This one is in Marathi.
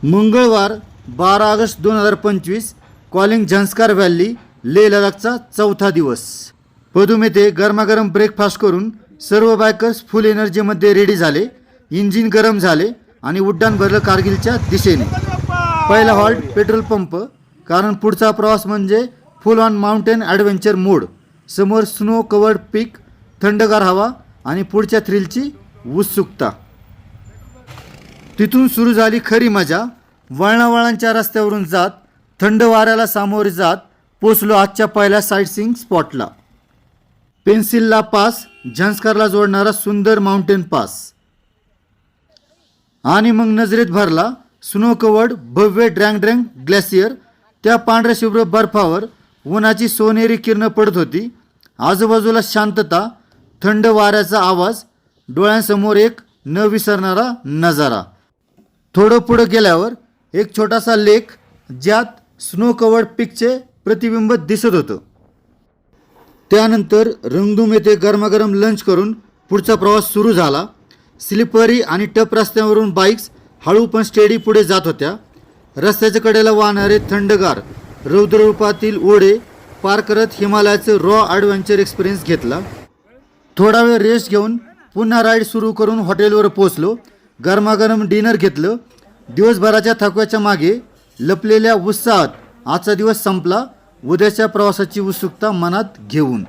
मंगळवार 12 August 2025 calling Zanskar valley Leh लडाखचा चौथा दिवस। पदुम येथे गरमागरम ब्रेकफास्ट करून सर्व बायकर्स फुल एनर्जीमध्ये रेडी झाले। इंजिन गरम झाले आणि उड्डाण भरलं कारगिलच्या दिशेने। पहिला हॉल्ट पेट्रोल पंप, कारण पुढचा प्रवास म्हणजे फुल ऑन माउंटेन ॲडव्हेंचर मोड। समोर स्नो कवर्ड पीक, थंडगार हवा आणि पुढच्या थ्रिलची उत्सुकता। तिथून सुरू झाली खरी मजा। वळणावळणांच्या रस्त्यावरून जात, थंड वाऱ्याला सामोरे जात पोचलो आजच्या पहिल्या साईटसीइंग स्पॉटला। पेन्सिल्ला पास, झंस्कारला जोडणारा सुंदर माउंटेन पास। आणि मग नजरेत भरला स्नो कवर्ड भव्य ड्रँग ड्रँग ग्लेशियर। त्या पांढऱ्या शुभ्र बर्फावर उन्हाची सोनेरी किरणं पडत होती। आजूबाजूला शांतता, थंड वाऱ्याचा आवाज, डोळ्यांसमोर एक न विसरणारा नजारा। थोडं पुढे गेल्यावर एक छोटासा लेक, ज्यात स्नो कवर्ड पीकचे प्रतिबिंब दिसत होतं। त्यानंतर रंगदूम येथे गरमागरम लंच करून पुढचा प्रवास सुरू झाला। स्लिपरी आणि टप रस्त्यावरून बाईक्स हळू पण स्टेडी पुढे जात होत्या। रस्त्याच्या कडेला वाहणारे थंडगार रौद्ररूपातील ओढे पार करत हिमालयाचं रॉ ॲडव्हेंचर एक्सपिरियन्स घेतला। थोडा वेळ रेस्ट घेऊन पुन्हा राईड सुरू करून हॉटेलवर पोहोचलो। गरमागरम डिनर घेतलं। दिवसभराच्या थकव्याच्या मागे लपलेल्या उत्साहात आजचा दिवस संपला, उद्याच्या प्रवासाची उत्सुकता मनात घेऊन।